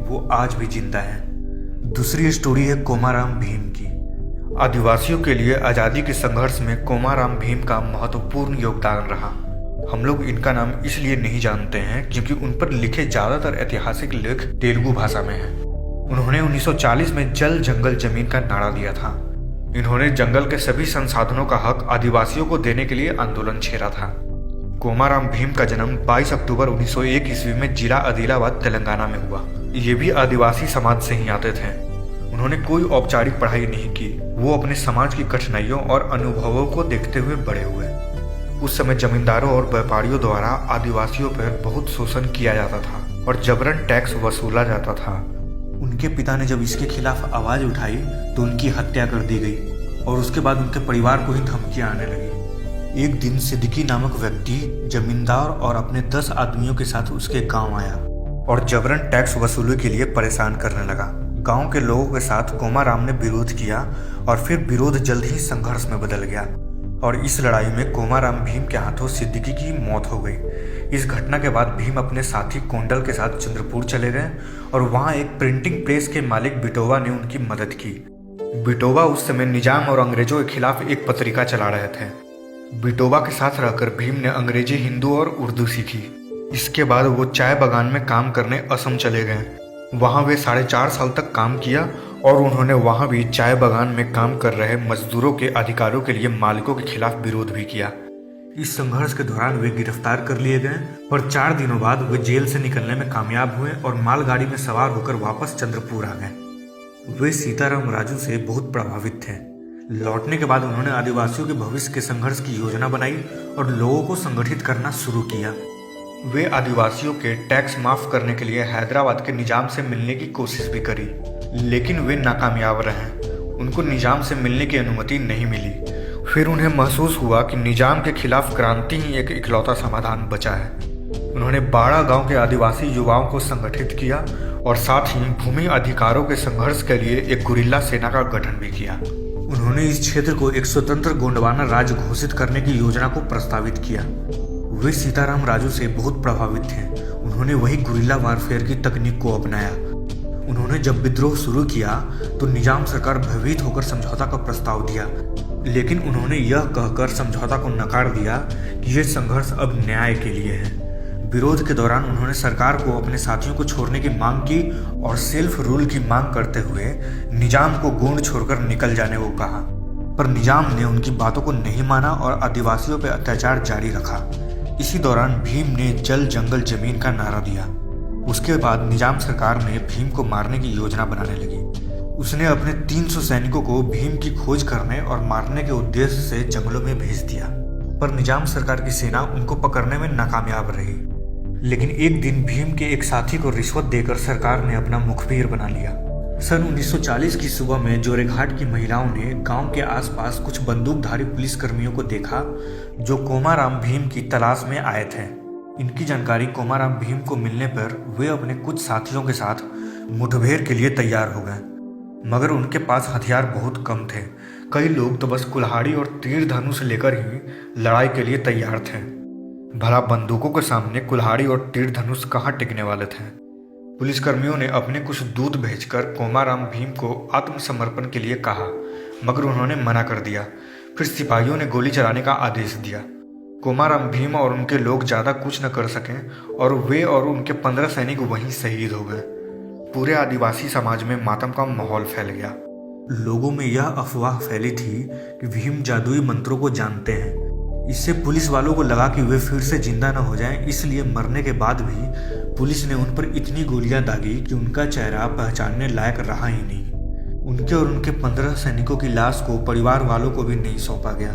वो आज भी जिंदा है। दूसरी स्टोरी है कोमाराम भीम की। आदिवासियों के लिए आज़ादी के संघर्ष में कोमाराम भीम का महत्वपूर्ण योगदान रहा। हम लोग इनका नाम इसलिए नहीं जानते हैं क्योंकि उन पर लिखे ज़्यादातर ऐतिहासिक लेख तेलुगु भाषा में हैं। उन्होंने 1940 में जल जंगल जमीन का नारा दिया था। इन्होंने जंगल के सभी संसाधनों का हक आदिवासियों को देने के लिए आंदोलन छेड़ा था। कोमाराम भीम का जन्म 22 अक्टूबर 1901 ईस्वी में जिला आदिलाबाद तेलंगाना में हुआ। ये भी आदिवासी समाज से ही आते थे। उन्होंने कोई औपचारिक पढ़ाई नहीं की। वो अपने समाज की कठिनाइयों और अनुभवों को देखते हुए बड़े हुए। उस समय जमींदारों और व्यापारियों द्वारा आदिवासियों पर बहुत शोषण किया जाता था और जबरन टैक्स वसूला जाता था। उनके पिता ने जब इसके खिलाफ आवाज उठाई तो उनकी हत्या कर दी गई और उसके बाद उनके परिवार को ही धमकियां आने लगी। एक दिन सिद्दीकी नामक व्यक्ति जमींदार और अपने 10 आदमियों के साथ उसके गांव आया और जबरन टैक्स वसूली के लिए परेशान करने लगा। गांव के लोगों के साथ कोमाराम ने विरोध किया और फिर विरोध जल्द ही संघर्ष में बदल गया और इस लड़ाई में कोमाराम भीम के हाथों सिद्दीकी की मौत हो गई। इस घटना के बाद भीम अपने साथी कोंडल के साथ चंद्रपुर चले गए और वहां एक प्रिंटिंग प्रेस के मालिक बिटोवा ने उनकी मदद की। बिटोवा उस समय निजाम और अंग्रेजों के खिलाफ एक पत्रिका चला रहे थे। बिटोवा के साथ रहकर भीम ने अंग्रेजी, हिंदी और उर्दू सीखी। इसके बाद वो चाय बागान में काम करने असम चले गए। वहाँ वे 4.5 साल तक काम किया और उन्होंने वहाँ भी चाय बागान में काम कर रहे मजदूरों के अधिकारों के लिए मालिकों के खिलाफ विरोध भी किया। इस संघर्ष के दौरान वे गिरफ्तार कर लिए गए और 4 दिनों बाद वे जेल से निकलने में कामयाब हुए और मालगाड़ी में सवार होकर वापस चंद्रपुर आ गए। वे सीताराम राजू से बहुत प्रभावित थे। लौटने के बाद उन्होंने आदिवासियों के भविष्य के संघर्ष की योजना बनाई और लोगों को संगठित करना शुरू किया। वे आदिवासियों के टैक्स माफ करने के लिए हैदराबाद के निजाम से मिलने की कोशिश भी करी, लेकिन वे नाकामयाब रहे। उनको निजाम से मिलने की अनुमति नहीं मिली। फिर उन्हें महसूस हुआ कि निजाम के खिलाफ क्रांति ही एक इकलौता समाधान बचा है। उन्होंने 12 गांव के आदिवासी युवाओं को संगठित किया और साथ ही भूमि अधिकारों के संघर्ष के लिए एक गुरिल्ला सेना का गठन भी किया। उन्होंने इस क्षेत्र को एक स्वतंत्र गोंडवाना राज्य घोषित करने की योजना को प्रस्तावित किया। वे सीताराम राजू से बहुत प्रभावित थे। उन्होंने वही गुरिल्ला वारफेयर की तकनीक को अपनाया। उन्होंने जब विद्रोह शुरू किया तो निजाम सरकार भयभीत होकर समझौता का प्रस्ताव दिया, लेकिन उन्होंने यह कहकर समझौता को नकार दिया कि यह संघर्ष अब न्याय के लिए है। विरोध के दौरान उन्होंने सरकार को अपने साथियों को छोड़ने की मांग की और सेल्फ रूल की मांग करते हुए निजाम को गोंड छोड़कर निकल जाने को कहा, पर निजाम ने उनकी बातों को नहीं माना और आदिवासियों पर अत्याचार जारी रखा। इसी दौरान भीम ने जल जंगल जमीन का नारा दिया। उसके बाद निजाम सरकार ने भीम को मारने की योजना बनाने लगी। उसने अपने 300 सैनिकों को भीम की खोज करने और मारने के उद्देश्य से जंगलों में भेज दिया, पर निजाम सरकार की सेना उनको पकड़ने में नाकामयाब रही। लेकिन एक दिन भीम के एक साथी को रिश्वत देकर सरकार ने अपना मुखबिर बना लिया। सन 1940 की सुबह में जोरेघाट की महिलाओं ने गांव के आसपास कुछ बंदूकधारी पुलिसकर्मियों को देखा जो कोमाराम भीम की तलाश में आए थे। इनकी जानकारी कोमाराम भीम को मिलने पर वे अपने कुछ साथियों के साथ मुठभेड़ के लिए तैयार हो गए, मगर उनके पास हथियार बहुत कम थे। कई लोग तो बस कुल्हाड़ी और तीर धनुष लेकर ही लड़ाई के लिए तैयार थे। भला बंदूकों के सामने कुल्हाड़ी और तीर धनुष कहाँ टिकने वाले थे। पुलिसकर्मियों ने अपने कुछ दूत भेजकर कोमाराम भीम को आत्मसमर्पण के लिए कहा, मगर उन्होंने मना कर दिया। फिर सिपाहियों ने गोली चलाने का आदेश दिया। कोमाराम भीम और उनके लोग ज़्यादा कुछ न कर सके और वे और उनके 15 सैनिक वहीं शहीद हो गए। पूरे आदिवासी समाज में मातम का माहौल फैल गया। लोगों में यह अफवाह फैली थी कि भीम जादुई मंत्रों को जानते हैं। इससे पुलिस वालों को लगा कि वे फिर से जिंदा न हो जाएं, इसलिए मरने के बाद भी पुलिस ने उन पर इतनी गोलियां दागी कि उनका चेहरा पहचानने लायक रहा ही नहीं। उनके और उनके 15 सैनिकों की लाश को परिवार वालों को भी नहीं सौंपा गया।